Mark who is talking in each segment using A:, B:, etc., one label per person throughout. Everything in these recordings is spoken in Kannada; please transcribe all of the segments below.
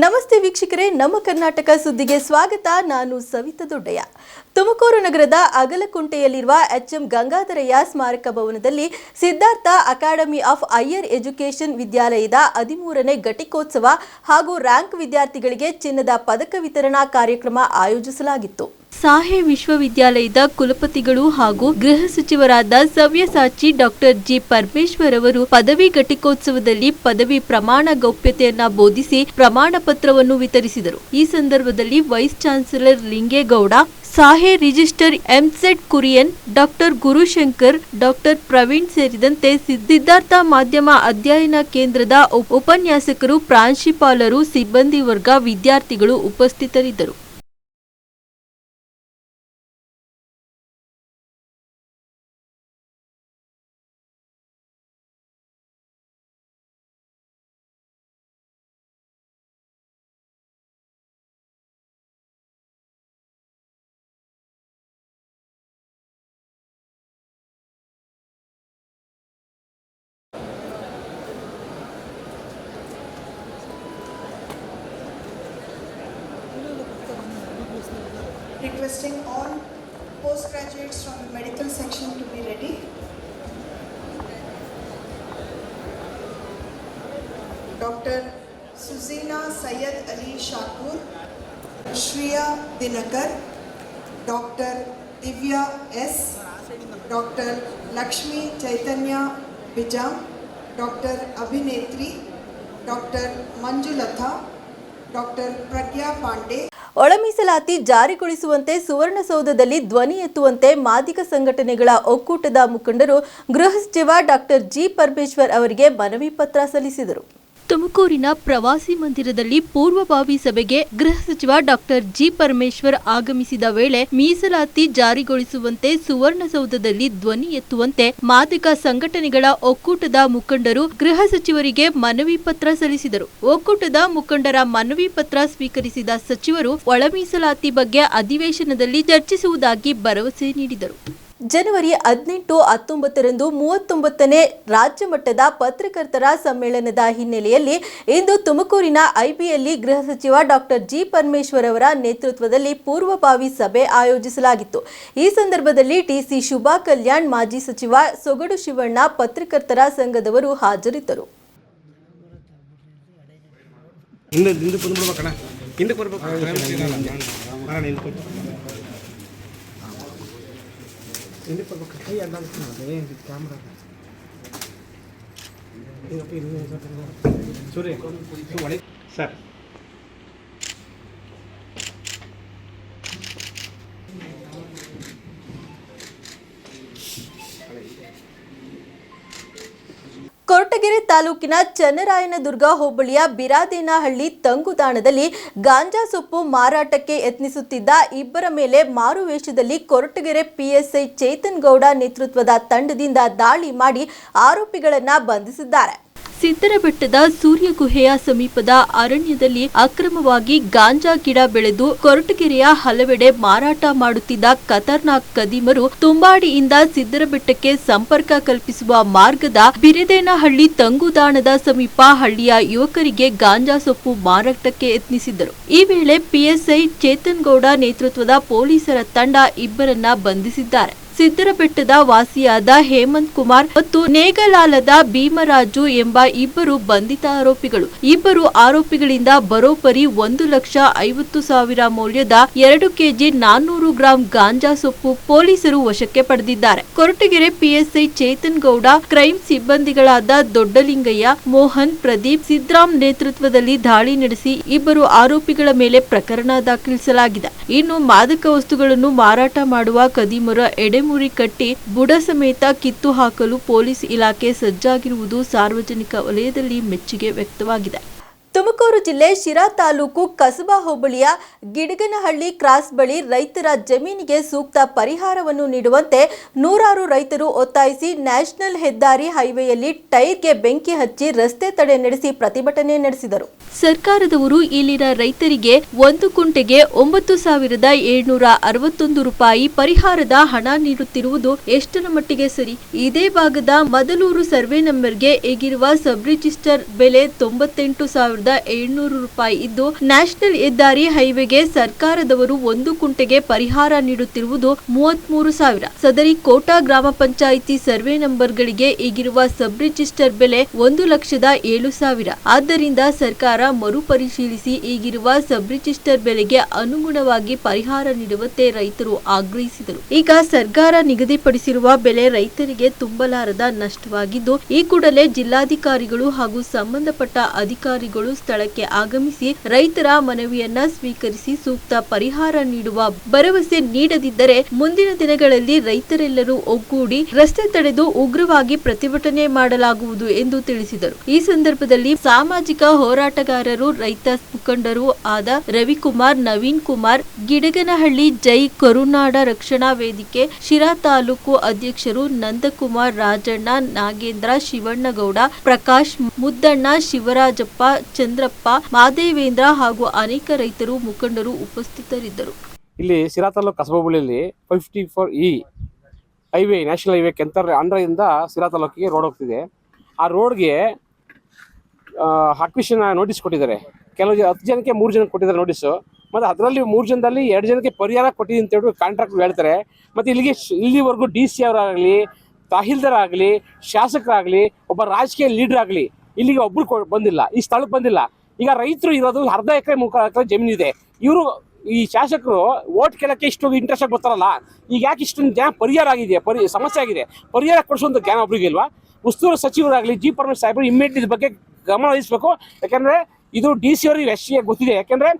A: ನಮಸ್ತೆ ವೀಕ್ಷಕರೇ, ನಮ್ಮ ಕರ್ನಾಟಕ ಸುದ್ದಿಗೆ ಸ್ವಾಗತ. ನಾನು ಸವಿತಾ ದೊಡ್ಡಯ್ಯ. ತುಮಕೂರು ನಗರದ ಅಗಲಕುಂಟೆಯಲ್ಲಿರುವ ಎಚ್ಎಂ ಗಂಗಾಧರಯ್ಯ ಸ್ಮಾರಕ ಭವನದಲ್ಲಿ Siddhartha academy of higher education ವಿದ್ಯಾಲಯದ 13ನೇ ಘಟಿಕೋತ್ಸವ ಹಾಗೂ ರ್ಯಾಂಕ್ ವಿದ್ಯಾರ್ಥಿಗಳಿಗೆ ಚಿನ್ನದ ಪದಕ ವಿತರಣಾ ಕಾರ್ಯಕ್ರಮ ಆಯೋಜಿಸಲಾಗಿತ್ತು. ಸಾಹೆ ವಿಶ್ವವಿದ್ಯಾಲಯದ ಕುಲಪತಿಗಳು ಹಾಗೂ ಗೃಹ ಸಚಿವರಾದ ಸವ್ಯಸಾಚಿ ಡಾಕ್ಟರ್ ಜಿ ಪರಮೇಶ್ವರ್ ಅವರು ಪದವಿ ಘಟಿಕೋತ್ಸವದಲ್ಲಿ ಪದವಿ ಪ್ರಮಾಣ ಗೌಪ್ಯತೆಯನ್ನ ಬೋಧಿಸಿ ಪ್ರಮಾಣ ಪತ್ರವನ್ನು ವಿತರಿಸಿದರು. ಈ ಸಂದರ್ಭದಲ್ಲಿ ವೈಸ್ ಚಾನ್ಸಲರ್ ಲಿಂಗೇಗೌಡ, ಸಾಹೆ ರಿಜಿಸ್ಟರ್ ಎಂಸೆಟ್ ಕುರಿಯನ್, ಡಾಕ್ಟರ್ ಗುರುಶಂಕರ್, ಡಾಕ್ಟರ್ ಪ್ರವೀಣ್ ಸೇರಿದಂತೆ ಸಿದ್ಧಾರ್ಥ ಮಾಧ್ಯಮ ಅಧ್ಯಯನ ಕೇಂದ್ರದ ಉಪನ್ಯಾಸಕರು, ಪ್ರಾಂಶುಪಾಲರು, ಸಿಬ್ಬಂದಿ ವರ್ಗ, ವಿದ್ಯಾರ್ಥಿಗಳು ಉಪಸ್ಥಿತರಿದ್ದರು.
B: Requesting all postgraduates from the medical section to be ready. Dr. Suzina Syed Ali Shakur, Shriya Dinakar, Dr. Divya S, Dr. Lakshmi Chaitanya Bijam, Dr. Abhinetri, Dr. Manjulatha, Dr. Pragya Pandey.
A: ಒಳ ಮೀಸಲಾತಿ ಜಾರಿಗೊಳಿಸುವಂತೆ ಸುವರ್ಣಸೌಧದಲ್ಲಿ ಧ್ವನಿ ಎತ್ತುವಂತೆ ಮಾದಿಗ ಸಂಘಟನೆಗಳ ಒಕ್ಕೂಟದ ಮುಖಂಡರು ಗೃಹ ಸಚಿವ ಡಾಕ್ಟರ್ ಜಿ ಪರಮೇಶ್ವರ್ ಅವರಿಗೆ ಮನವಿ ಪತ್ರ ಸಲ್ಲಿಸಿದರು. ತುಮಕೂರಿನ ಪ್ರವಾಸಿ ಮಂದಿರದಲ್ಲಿ ಪೂರ್ವಭಾವಿ ಸಭೆಗೆ ಗೃಹ ಸಚಿವ ಡಾಕ್ಟರ್ ಜಿ ಪರಮೇಶ್ವರ್ ಆಗಮಿಸಿದ ವೇಳೆ ಮೀಸಲಾತಿ ಜಾರಿಗೊಳಿಸುವಂತೆ ಸುವರ್ಣಸೌಧದಲ್ಲಿ ಧ್ವನಿ ಎತ್ತುವಂತೆ ಮಾದಿಗ ಸಂಘಟನೆಗಳ ಒಕ್ಕೂಟದ ಮುಖಂಡರು ಗೃಹ ಸಚಿವರಿಗೆ ಮನವಿ ಪತ್ರ ಸಲ್ಲಿಸಿದರು. ಒಕ್ಕೂಟದ ಮುಖಂಡರ ಮನವಿ ಪತ್ರ ಸ್ವೀಕರಿಸಿದ ಸಚಿವರು ಒಳ ಮೀಸಲಾತಿ ಬಗ್ಗೆ ಅಧಿವೇಶನದಲ್ಲಿ ಚರ್ಚಿಸುವುದಾಗಿ ಭರವಸೆ ನೀಡಿದರು. ಜನವರಿ 18, 19ರಂದು 39ನೇ ರಾಜ್ಯ ಮಟ್ಟದ ಪತ್ರಕರ್ತರ ಸಮ್ಮೇಳನದ ಹಿನ್ನೆಲೆಯಲ್ಲಿ ಇಂದು ತುಮಕೂರಿನ ಐಬಿಯಲ್ಲಿ ಗೃಹ ಸಚಿವ ಡಾಕ್ಟರ್ ಜಿ ಪರಮೇಶ್ವರ್ ಅವರ ನೇತೃತ್ವದಲ್ಲಿ ಪೂರ್ವಭಾವಿ ಸಭೆ ಆಯೋಜಿಸಲಾಗಿತ್ತು. ಈ ಸಂದರ್ಭದಲ್ಲಿ ಟಿಸಿ ಶುಭಾ ಕಲ್ಯಾಣ್, ಮಾಜಿ ಸಚಿವ ಸೊಗಡು ಶಿವಣ್ಣ, ಪತ್ರಕರ್ತರ ಸಂಘದವರು ಹಾಜರಿದ್ದರು.
C: ಸರ್
A: ಕೊರಟಗೆರೆ ತಾಲೂಕಿನ ಚನ್ನರಾಯನದುರ್ಗ ಹೋಬಳಿಯ ಬಿರಾದೇನಹಳ್ಳಿ ತಂಗುದಾಣದಲ್ಲಿ ಗಾಂಜಾ ಸೊಪ್ಪು ಮಾರಾಟಕ್ಕೆ ಯತ್ನಿಸುತ್ತಿದ್ದ ಇಬ್ಬರ ಮೇಲೆ ಮಾರುವೇಷದಲ್ಲಿ ಕೊರಟಗೆರೆ ಪಿಎಸ್ಐ ಚೇತನ್ ಗೌಡ ನೇತೃತ್ವದ ತಂಡದಿಂದ ದಾಳಿ ಮಾಡಿ ಆರೋಪಿಗಳನ್ನು ಬಂಧಿಸಿದ್ದಾರೆ. ಸಿದ್ದರಬೆಟ್ಟದ ಸೂರ್ಯಗುಹೆಯ ಸಮೀಪದ ಅರಣ್ಯದಲ್ಲಿ ಅಕ್ರಮವಾಗಿ ಗಾಂಜಾ ಗಿಡ ಬೆಳೆದು ಕೊರಟಗೆರೆಯ ಹಲವೆಡೆ ಮಾರಾಟ ಮಾಡುತ್ತಿದ್ದ ಖತರ್ನಾಕ್ ಕದೀಮರು ತುಂಬಾಡಿಯಿಂದ ಸಿದ್ದರಬೆಟ್ಟಕ್ಕೆ ಸಂಪರ್ಕ ಕಲ್ಪಿಸುವ ಮಾರ್ಗದ ಬಿರದೇನಹಳ್ಳಿ ತಂಗುದಾಣದ ಸಮೀಪ ಹಳ್ಳಿಯ ಯುವಕರಿಗೆ ಗಾಂಜಾ ಸೊಪ್ಪು ಮಾರಾಟಕ್ಕೆ ಯತ್ನಿಸಿದ್ದರು. ಈ ವೇಳೆ ಪಿಎಸ್ಐ ಚೇತನ್ ಗೌಡ ನೇತೃತ್ವದ ಪೊಲೀಸರ ತಂಡ ಇಬ್ಬರನ್ನ ಬಂಧಿಸಿದ್ದಾರೆ. ಸಿದ್ದರಬೆಟ್ಟದ ವಾಸಿಯಾದ ಹೇಮಂತ್ ಕುಮಾರ್ ಮತ್ತು ನೇಗಲಾಲದ ಭೀಮರಾಜು ಎಂಬ ಇಬ್ಬರು ಬಂಧಿತ ಆರೋಪಿಗಳು. ಇಬ್ಬರು ಆರೋಪಿಗಳಿಂದ ಬರೋಬ್ಬರಿ 1,50,000 ಮೌಲ್ಯದ 2 ಕೆಜಿ 400 ಗ್ರಾಂ ಗಾಂಜಾ ಸೊಪ್ಪು ಪೊಲೀಸರು ವಶಕ್ಕೆ ಪಡೆದಿದ್ದಾರೆ. ಕೊರಟಗೆರೆ ಪಿಎಸ್ಐ ಚೇತನ್ ಗೌಡ, ಕ್ರೈಂ ಸಿಬ್ಬಂದಿಗಳಾದ ದೊಡ್ಡಲಿಂಗಯ್ಯ, ಮೋಹನ್, ಪ್ರದೀಪ್, ಸಿದ್ರಾಮ್ ನೇತೃತ್ವದಲ್ಲಿ ದಾಳಿ ನಡೆಸಿ ಇಬ್ಬರು ಆರೋಪಿಗಳ ಮೇಲೆ ಪ್ರಕರಣ ದಾಖಲಿಸಲಾಗಿದೆ. ಇನ್ನು ಮಾದಕ ವಸ್ತುಗಳನ್ನು ಮಾರಾಟ ಮಾಡುವ ಕದೀಮರ ಎಡೆಮುರಿ ಕಟ್ಟಿ ಬುಡ ಸಮೇತ ಕಿತ್ತು ಹಾಕಲು ಪೊಲೀಸ್ ಇಲಾಖೆ ಸಜ್ಜಾಗಿರುವುದು ಸಾರ್ವಜನಿಕ ವಲಯದಲ್ಲಿ ಮೆಚ್ಚುಗೆ ವ್ಯಕ್ತವಾಗಿದೆ. ತುಮಕೂರು ಜಿಲ್ಲೆ ಶಿರಾ ತಾಲೂಕು ಕಸಬಾ ಹೋಬಳಿಯ ಗಿಡಗನಹಳ್ಳಿ ಕ್ರಾಸ್ ಬಳಿ ರೈತರ ಜಮೀನಿಗೆ ಸೂಕ್ತ ಪರಿಹಾರವನ್ನು ನೀಡುವಂತೆ ನೂರಾರು ರೈತರು ಒತ್ತಾಯಿಸಿ ನ್ಯಾಷನಲ್ ಹೆದ್ದಾರಿ ಹೈವೇಯಲ್ಲಿ ಟೈರ್ಗೆ ಬೆಂಕಿ ಹಚ್ಚಿ ರಸ್ತೆ ತಡೆ ನಡೆಸಿ ಪ್ರತಿಭಟನೆ ನಡೆಸಿದರು. ಸರ್ಕಾರದವರು ಇಲ್ಲಿನ ರೈತರಿಗೆ 1 ಕುಂಟೆಗೆ 9,761 ರೂಪಾಯಿ ಪರಿಹಾರದ ಹಣ ನೀಡುತ್ತಿರುವುದು ಎಷ್ಟರ ಮಟ್ಟಿಗೆ ಸರಿ? ಇದೇ ಭಾಗದ ಮದಲೂರು ಸರ್ವೆ ನಂಬರ್ಗೆ ಈಗಿರುವ ಸಬ್ ರಿಜಿಸ್ಟರ್ ಬೆಲೆ 98,000 ರೂಪಾಯಿ ಇದ್ದು, ನ್ಯಾಷನಲ್ ಹೆದ್ದಾರಿ ಹೈವೇಗೆ ಸರ್ಕಾರದವರು 1 ಕುಂಟೆಗೆ ಪರಿಹಾರ ನೀಡುತ್ತಿರುವುದು 33,000. ಸದರಿ ಕೋಟಾ ಗ್ರಾಮ ಪಂಚಾಯಿತಿ ಸರ್ವೆ ನಂಬರ್ಗಳಿಗೆ ಈಗಿರುವ ಸಬ್ ರಿಜಿಸ್ಟರ್ ಬೆಲೆ 1,07,000. ಆದ್ದರಿಂದ ಸರ್ಕಾರ ಮರುಪರಿಶೀಲಿಸಿ ಈಗಿರುವ ಸಬ್ ರಿಜಿಸ್ಟರ್ ಬೆಲೆಗೆ ಅನುಗುಣವಾಗಿ ಪರಿಹಾರ ನೀಡುವಂತೆ ರೈತರು ಆಗ್ರಹಿಸಿದರು. ಈಗ ಸರ್ಕಾರ ನಿಗದಿಪಡಿಸಿರುವ ಬೆಲೆ ರೈತರಿಗೆ ತುಂಬಲಾರದ ನಷ್ಟವಾಗಿದ್ದು, ಈ ಕೂಡಲೇ ಜಿಲ್ಲಾಧಿಕಾರಿಗಳು ಹಾಗೂ ಸಂಬಂಧಪಟ್ಟ ಅಧಿಕಾರಿಗಳು ಸ್ಥಳಕ್ಕೆ ಆಗಮಿಸಿ ರೈತರ ಮನವಿಯನ್ನ ಸ್ವೀಕರಿಸಿ ಸೂಕ್ತ ಪರಿಹಾರ ನೀಡುವ ಭರವಸೆ ನೀಡದಿದ್ದರೆ ಮುಂದಿನ ದಿನಗಳಲ್ಲಿ ರೈತರೆಲ್ಲರೂ ಒಗ್ಗೂಡಿ ರಸ್ತೆ ತಡೆದು ಉಗ್ರವಾಗಿ ಪ್ರತಿಭಟನೆ ಮಾಡಲಾಗುವುದು ಎಂದು ತಿಳಿಸಿದರು. ಈ ಸಂದರ್ಭದಲ್ಲಿ ಸಾಮಾಜಿಕ ಹೋರಾಟಗಾರರು, ರೈತ ಮುಖಂಡರು ಆದ ರವಿಕುಮಾರ್, ನವೀನ್ ಕುಮಾರ್, ಗಿಡಗನಹಳ್ಳಿ, ಜೈ ಕರುನಾಡ ರಕ್ಷಣಾ ವೇದಿಕೆ ಶಿರಾ ತಾಲೂಕು ಅಧ್ಯಕ್ಷರು ನಂದಕುಮಾರ್, ರಾಜಣ್ಣ, ನಾಗೇಂದ್ರ, ಶಿವಣ್ಣಗೌಡ, ಪ್ರಕಾಶ್, ಮುದ್ದಣ್ಣ, ಶಿವರಾಜಪ್ಪ, ಚಂದ್ರಪ್ಪ, ಮಾದೇವೇಂದ್ರ ಹಾಗೂ ಅನೇಕ ರೈತರು ಮುಖಂಡರು ಉಪಸ್ಥಿತರಿದ್ದರು.
C: ಇಲ್ಲಿ ಶಿರಾ ತಾಲೂಕು ಕಸಬಾ ಬಳಿಯಲ್ಲಿ 54E ಹೈವೇ, ನ್ಯಾಷನಲ್ ಹೈವೇ ಕೆಂತರ ಅಂಡ್ರದಿಂದ ಶಿರಾ ತಾಲೂಕಿಗೆ ರೋಡ್ ಹೋಗ್ತಿದೆ. ಆ ರೋಡ್ಗೆ ಅಕ್ವಿಷನ್ ನೋಟಿಸ್ ಕೊಟ್ಟಿದ್ದಾರೆ. ಕೆಲವು 10 ಜನಕ್ಕೆ 3 ಜನಕ್ಕೆ ಕೊಟ್ಟಿದ್ದಾರೆ ನೋಟಿಸು. ಮತ್ತು ಅದರಲ್ಲಿ 3 ಜನದಲ್ಲಿ 2 ಜನಕ್ಕೆ ಪರಿಹಾರ ಕೊಟ್ಟಿದ್ದೀನಿ ಅಂತ ಹೇಳಿ ಕಾಂಟ್ರಾಕ್ಟ್ ಹೇಳ್ತಾರೆ. ಮತ್ತು ಇಲ್ಲಿವರೆಗೂ DC ಅವರಾಗಲಿ, ತಹಸೀಲ್ದಾರ್ ಆಗಲಿ, ಶಾಸಕರಾಗಲಿ, ಒಬ್ಬ ರಾಜಕೀಯ ಲೀಡರ್ ಆಗಲಿ ಇಲ್ಲಿಗೆ ಒಬ್ಬರು ಬಂದಿಲ್ಲ, ಈ ಸ್ಥಳಕ್ಕೆ ಬಂದಿಲ್ಲ. ಈಗ ರೈತರು ಇರೋದು 1/2 ಎಕರೆ 3 ಎಕರೆ ಜಮೀನಿದೆ. ಇವರು ಈ ಶಾಸಕರು ಓಟ್ ಕೇಳಕ್ಕೆ ಇಷ್ಟು ಇಂಟ್ರೆಸ್ಟ್ ಆಗಿ ಬರ್ತಾರಲ್ಲ, ಈಗ ಯಾಕೆ ಇಷ್ಟೊಂದು ಜನ ಪರಿಹಾರ ಆಗಿದೆ, ಸಮಸ್ಯೆ ಆಗಿದೆ, ಪರಿಹಾರ ಕೊಡಿಸುವಂಥ ಜ್ಞಾನ ಒಬ್ರಿಗೆ ಇಲ್ವಾ? ಉಸ್ತುವಾರಿ ಸಚಿವರಾಗಲಿ, ಜಿ ಪರಮೇಶ್ವರ್ ಸಾಹೇಬರು ಇಮ್ಮಿಡಿಯೇಟ್ ಇದ್ರ ಬಗ್ಗೆ ಗಮನ ವಹಿಸಬೇಕು. ಯಾಕೆಂದರೆ ಇದು DC ಅವರಿಗೆ ಎಷ್ಟಿಗೆ ಗೊತ್ತಿದೆ. ಯಾಕೆಂದರೆ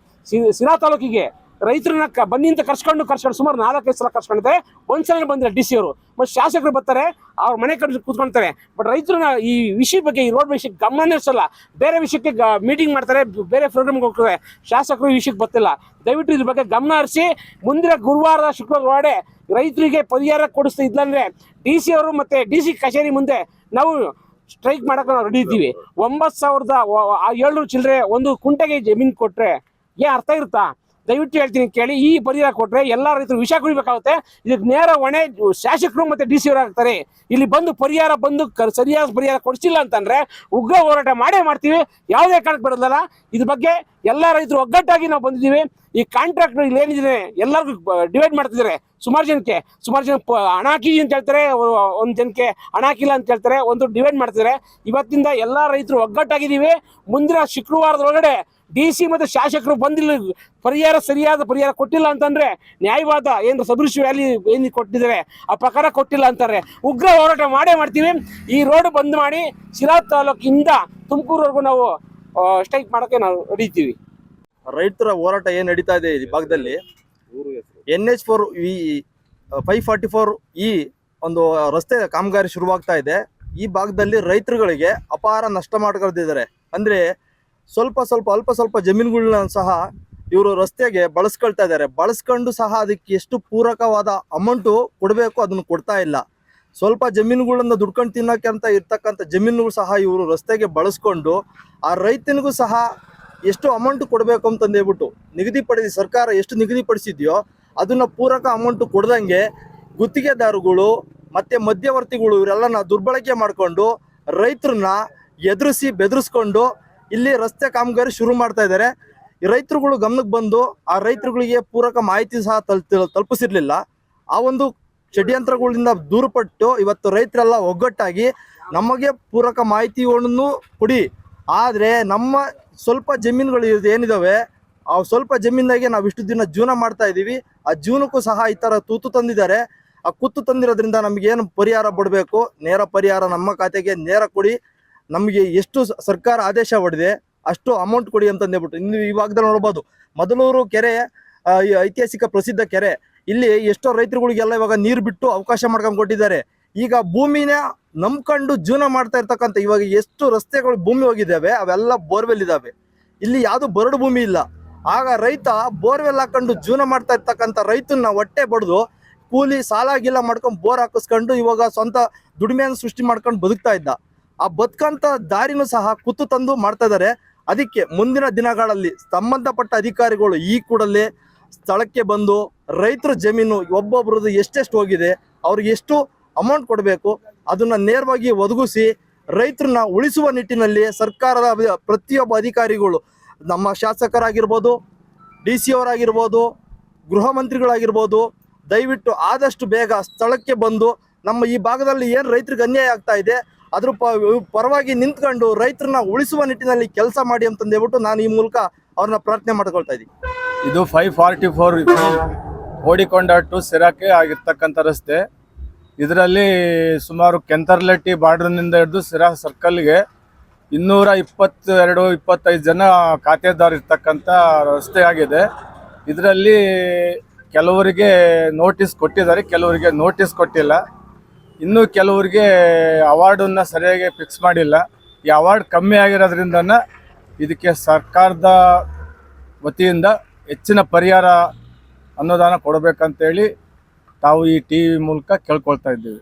C: ಶಿರಾ ತಾಲೂಕಿಗೆ ರೈತರನ್ನ ಬನ್ನಿ ಅಂತ ಕರ್ಸ್ಕೊಂಡು ಸುಮಾರು 4-5 ಸಲ ಕರ್ಸ್ಕೊಂಡಿದ್ದಾರೆ. ಒಂದ್ಸಲ ಬಂದಿಲ್ಲ DC ಅವರು. ಮತ್ತು ಶಾಸಕರು ಬರ್ತಾರೆ, ಅವ್ರ ಮನೆ ಕಡೆ ಕೂತ್ಕೊಳ್ತಾರೆ. ಬಟ್ ರೈತರನ್ನ ಈ ವಿಷಯ ಬಗ್ಗೆ, ಈ ರೋಡ್ ವಿಷಯಕ್ಕೆ ಗಮನ ಇರಿಸಲ್ಲ. ಬೇರೆ ವಿಷಯಕ್ಕೆ ಮೀಟಿಂಗ್ ಮಾಡ್ತಾರೆ, ಬೇರೆ ಪ್ರೋಗ್ರಾಮ್ಗೆ ಹೋಗ್ತಾರೆ. ಶಾಸಕರು ಈ ವಿಷಯಕ್ಕೆ ಗೊತ್ತಿಲ್ಲ. ದಯವಿಟ್ಟು ಇದ್ರ ಬಗ್ಗೆ ಗಮನ ಹರಿಸಿ ಮುಂದಿನ ಗುರುವಾರ, ಶುಕ್ರವಾರ ರೈತರಿಗೆ ಪರಿಹಾರ ಕೊಡಿಸ್ತಾ ಇದ್ದಂದ್ರೆ DC ಅವರು ಮತ್ತು DC ಕಚೇರಿ ಮುಂದೆ ನಾವು ಸ್ಟ್ರೈಕ್ ಮಾಡೋಕೆ ನಾವು ರೆಡಿ ಇದ್ದೀವಿ. 9,700 ಚಿಲ್ಲರೆ 1 ಕುಂಟೆಗೆ ಜಮೀನು ಕೊಟ್ಟರೆ ಏನು ಅರ್ಥ ಇರುತ್ತಾ? ದಯವಿಟ್ಟು ಹೇಳ್ತೀನಿ ಕೇಳಿ. ಈ ಪರಿಹಾರ ಕೊಟ್ಟರೆ ಎಲ್ಲ ರೈತರು ವಿಷ ಕುಡಿಬೇಕಾಗುತ್ತೆ. ಇದಕ್ಕೆ ನೇರ ಹೊಣೆ ಶಾಸಕರು ಮತ್ತು DC ಅವರು ಆಗ್ತಾರೆ. ಇಲ್ಲಿ ಬಂದು ಪರಿಹಾರ ಸರಿಯಾದ ಪರಿಹಾರ ಕೊಡಿಸಿಲ್ಲ ಅಂತಂದ್ರೆ ಉಗ್ರ ಹೋರಾಟ ಮಾಡೇ ಮಾಡ್ತೀವಿ. ಯಾವುದೇ ಕಾರಣಕ್ಕೆ ಬರೋದಲ್ಲ. ಇದ್ರ ಬಗ್ಗೆ ಎಲ್ಲ ರೈತರು ಒಗ್ಗಟ್ಟಾಗಿ ನಾವು ಬಂದಿದ್ದೀವಿ. ಈ ಕಾಂಟ್ರಾಕ್ಟ್ ಇಲ್ಲಿ ಏನಿದೆ ಎಲ್ಲರಿಗೂ ಡಿವೈಡ್ ಮಾಡ್ತಿದ್ದಾರೆ. ಸುಮಾರು ಜನಕ್ಕೆ ಹಣ ಹಾಕಿದೀವಿ ಅಂತ ಹೇಳ್ತಾರೆ, 1 ಜನಕ್ಕೆ ಹಣ ಹಾಕಿಲ್ಲ ಅಂತ ಹೇಳ್ತಾರೆ, ಒಂದು ಡಿವೈಡ್ ಮಾಡ್ತಿದ್ದಾರೆ. ಇವತ್ತಿಂದ ಎಲ್ಲ ರೈತರು ಒಗ್ಗಟ್ಟಾಗಿದ್ದೀವಿ. ಮುಂದಿನ ಶುಕ್ರವಾರದೊಳಗಡೆ DC ಮತ್ತು ಶಾಸಕರು ಬಂದಿಲ್ಲ, ಸರಿಯಾದ ಪರಿಹಾರ ಕೊಟ್ಟಿಲ್ಲ ಅಂತಂದ್ರೆ ನ್ಯಾಯವಾದ ಏನು ಸಬ್ ವ್ಯಾಲಿ ಏನು ಕೊಟ್ಟಿದ್ದಾರೆ ಆ ಪ್ರಕಾರ ಕೊಟ್ಟಿಲ್ಲ ಅಂತಾರೆ, ಉಗ್ರ ಹೋರಾಟ ಮಾಡೇ ಮಾಡ್ತೀವಿ. ಈ ರೋಡ್ ಬಂದ್ ಮಾಡಿ ಶಿರಾ ತಾಲೂಕಿಂದ ತುಮಕೂರುವರೆಗೂ ನಾವು ಸ್ಟ್ರೈಕ್ ಮಾಡೋಕ್ಕೆ ನಾವು ನಡೀತೀವಿ.
D: ರೈತರ ಹೋರಾಟ ಏನು ನಡೀತಾ ಇದೆ ಈ ಭಾಗದಲ್ಲಿ, NH4 544E ಒಂದು ರಸ್ತೆ ಕಾಮಗಾರಿ ಶುರುವಾಗ್ತಾ ಇದೆ. ಈ ಭಾಗದಲ್ಲಿ ರೈತರುಗಳಿಗೆ ಅಪಾರ ನಷ್ಟ ಮಾಡ್ಕೊಳ್ತಿದ್ದಾರೆ. ಅಂದರೆ ಅಲ್ಪ ಸ್ವಲ್ಪ ಜಮೀನುಗಳನ್ನ ಸಹ ಇವರು ರಸ್ತೆಗೆ ಬಳಸ್ಕೊಳ್ತಾ ಇದ್ದಾರೆ. ಬಳಸ್ಕೊಂಡು ಸಹ ಅದಕ್ಕೆ ಎಷ್ಟು ಪೂರಕವಾದ ಅಮೌಂಟು ಕೊಡಬೇಕು ಅದನ್ನು ಕೊಡ್ತಾ ಇಲ್ಲ. ಸ್ವಲ್ಪ ಜಮೀನುಗಳನ್ನು ದುಡ್ಕೊಂಡು ತಿನ್ನೋಕೆ ಅಂತ ಇರ್ತಕ್ಕಂಥ ಜಮೀನುಗಳು ಸಹ ಇವರು ರಸ್ತೆಗೆ ಬಳಸ್ಕೊಂಡು ಆ ರೈತನಿಗೂ ಸಹ ಎಷ್ಟು ಅಮೌಂಟ್ ಕೊಡಬೇಕು ಅಂತಂದೇಳ್ಬಿಟ್ಟು ಸರ್ಕಾರ ಎಷ್ಟು ನಿಗದಿಪಡಿಸಿದೆಯೋ ಅದನ್ನು ಪೂರಕ ಅಮೌಂಟು ಕೊಡ್ದಂಗೆ ಗುತ್ತಿಗೆದಾರಗಳು ಮತ್ತು ಮಧ್ಯವರ್ತಿಗಳು ಇವರೆಲ್ಲನ ದುರ್ಬಳಕೆ ಮಾಡಿಕೊಂಡು ರೈತರನ್ನ ಎದುರಿಸಿ ಬೆದರಿಸ್ಕೊಂಡು ಇಲ್ಲಿ ರಸ್ತೆ ಕಾಮಗಾರಿ ಶುರು ಮಾಡ್ತಾ ಇದ್ದಾರೆ. ಈ ರೈತರುಗಳು ಗಮನಕ್ಕೆ ಬಂದು ಆ ರೈತರುಗಳಿಗೆ ಪೂರಕ ಮಾಹಿತಿ ಸಹ ತಲುಪಿಸಿರ್ಲಿಲ್ಲ. ಆ ಒಂದು ಷಡ್ಯಂತ್ರಗಳಿಂದ ದೂರಪಟ್ಟು ಇವತ್ತು ರೈತರೆಲ್ಲ ಒಗ್ಗಟ್ಟಾಗಿ ನಮಗೆ ಪೂರಕ ಮಾಹಿತಿಯನ್ನು ಕೊಡಿ, ಆದರೆ ನಮ್ಮ ಸ್ವಲ್ಪ ಜಮೀನುಗಳು ಏನಿದಾವೆ ಆ ಸ್ವಲ್ಪ ಜಮೀನಾಗೆ ನಾವು ಇಷ್ಟು ದಿನ ಜೀವನ ಮಾಡ್ತಾ ಇದ್ದೀವಿ. ಆ ಜೀವನಕ್ಕೂ ಸಹ ಈ ಥರ ತೂತು ತಂದಿದ್ದಾರೆ. ಆ ಕುತ್ತು ತಂದಿರೋದ್ರಿಂದ ನಮಗೇನು ಪರಿಹಾರ ಕೊಡಬೇಕು, ನೇರ ಪರಿಹಾರ ನಮ್ಮ ಖಾತೆಗೆ ನೇರ ಕೊಡಿ, ನಮಗೆ ಎಷ್ಟು ಸರ್ಕಾರ ಆದೇಶ ಹೊಡೆದಿದೆ ಅಷ್ಟು ಅಮೌಂಟ್ ಕೊಡಿ ಅಂತಂದೇಳ್ಬಿಟ್ಟು. ಇನ್ನು ಈ ಭಾಗದಲ್ಲಿ ನೋಡ್ಬೋದು, ಮೊದಲೂರು ಕೆರೆ ಐತಿಹಾಸಿಕ ಪ್ರಸಿದ್ಧ ಕೆರೆ. ಇಲ್ಲಿ ಎಷ್ಟೋ ರೈತರುಗಳಿಗೆಲ್ಲ ಇವಾಗ ನೀರು ಬಿಟ್ಟು ಅವಕಾಶ ಮಾಡ್ಕೊಂಡು ಕೊಟ್ಟಿದ್ದಾರೆ. ಈಗ ಭೂಮಿನ ನಂಬ್ಕೊಂಡು ಜೀವನ ಮಾಡ್ತಾ ಇರ್ತಕ್ಕಂಥ ಇವಾಗ ಎಷ್ಟು ರಸ್ತೆಗಳು ಭೂಮಿ ಹೋಗಿದ್ದಾವೆ ಅವೆಲ್ಲ ಬೋರ್ವೆಲ್ ಇದ್ದಾವೆ. ಇಲ್ಲಿ ಯಾವುದು ಬರಡು ಭೂಮಿ ಇಲ್ಲ. ಆಗ ರೈತ ಬೋರ್ವೆಲ್ ಹಾಕೊಂಡು ಜೀವನ ಮಾಡ್ತಾ ಇರ್ತಕ್ಕಂಥ ರೈತನ ಹೊಟ್ಟೆ ಬಡ್ದು ಕೂಲಿ ಸಾಲ ಗೀಲ ಮಾಡ್ಕೊಂಡು ಬೋರ್ ಹಾಕಿಸ್ಕೊಂಡು ಇವಾಗ ಸ್ವಂತ ದುಡಿಮೆಯನ್ನು ಸೃಷ್ಟಿ ಮಾಡ್ಕೊಂಡು ಬದುಕ್ತಾ ಇದ್ದ. ಆ ಬದುಕಂತ ದಾರಿನೂ ಸಹ ಕುತ್ತು ತಂದು ಮಾಡ್ತಾ ಇದ್ದಾರೆ. ಅದಕ್ಕೆ ಮುಂದಿನ ದಿನಗಳಲ್ಲಿ ಸಂಬಂಧಪಟ್ಟ ಅಧಿಕಾರಿಗಳು ಈ ಕೂಡಲೇ ಸ್ಥಳಕ್ಕೆ ಬಂದು ರೈತರ ಜಮೀನು ಒಬ್ಬೊಬ್ರದ್ದು ಎಷ್ಟೆಷ್ಟು ಹೋಗಿದೆ, ಅವ್ರಿಗೆ ಎಷ್ಟು ಅಮೌಂಟ್ ಕೊಡಬೇಕು ಅದನ್ನ ನೇರವಾಗಿ ಒದಗಿಸಿ ರೈತರನ್ನ ಉಳಿಸುವ ನಿಟ್ಟಿನಲ್ಲಿ ಸರ್ಕಾರದ ಪ್ರತಿಯೊಬ್ಬ ಅಧಿಕಾರಿಗಳು, ನಮ್ಮ ಶಾಸಕರಾಗಿರ್ಬೋದು, DC ಅವರಾಗಿರ್ಬೋದು, ಗೃಹ ಮಂತ್ರಿಗಳಾಗಿರ್ಬೋದು, ದಯವಿಟ್ಟು ಆದಷ್ಟು ಬೇಗ ಸ್ಥಳಕ್ಕೆ ಬಂದು ನಮ್ಮ ಈ ಭಾಗದಲ್ಲಿ ಏನು ರೈತರಿಗೆ ಅನ್ಯಾಯ ಆಗ್ತಾ ಇದೆ ಅದ್ರ ಪರವಾಗಿ ನಿಂತ್ಕೊಂಡು ರೈತರನ್ನ ಉಳಿಸುವ ನಿಟ್ಟಿನಲ್ಲಿ ಕೆಲಸ ಮಾಡಿ ಅಂತಂದೇಳ್ಬಿಟ್ಟು ನಾನು ಈ ಮೂಲಕ ಅವ್ರನ್ನ ಪ್ರಾರ್ಥನೆ ಮಾಡ್ಕೊಳ್ತಾ ಇದ್ದೀನಿ.
E: ಇದು 544 ಓಡಿಕೊಂಡ ಟು ಸಿರಾಕ್ಕೆ ಆಗಿರ್ತಕ್ಕಂಥ ರಸ್ತೆ. ಇದರಲ್ಲಿ ಸುಮಾರು ಕೆಂತರ್ಲೆಟ್ಟಿ ಬಾರ್ಡ್ರ್ನಿಂದ ಹಿಡಿದು ಸಿರಾ ಸರ್ಕಲ್ಗೆ 222-25 ಜನ ಖಾತೆದಾರ ಇರ್ತಕ್ಕಂಥ ರಸ್ತೆ ಆಗಿದೆ. ಇದರಲ್ಲಿ ಕೆಲವರಿಗೆ ನೋಟಿಸ್ ಕೊಟ್ಟಿದ್ದಾರೆ, ಕೆಲವರಿಗೆ ನೋಟಿಸ್ ಕೊಟ್ಟಿಲ್ಲ. ಇನ್ನೂ ಕೆಲವರಿಗೆ ಅವಾರ್ಡನ್ನು ಸರಿಯಾಗಿ ಫಿಕ್ಸ್ ಮಾಡಿಲ್ಲ. ಈ ಅವಾರ್ಡ್ ಕಮ್ಮಿ ಆಗಿರೋದ್ರಿಂದ ಇದಕ್ಕೆ ಸರ್ಕಾರದ ವತಿಯಿಂದ ಹೆಚ್ಚಿನ ಪರಿಹಾರ ಅನುದಾನ ಕೊಡಬೇಕಂತೇಳಿ ತಾವು ಈ TV ಮೂಲಕ ಕೇಳ್ಕೊಳ್ತಾ ಇದ್ದೀವಿ.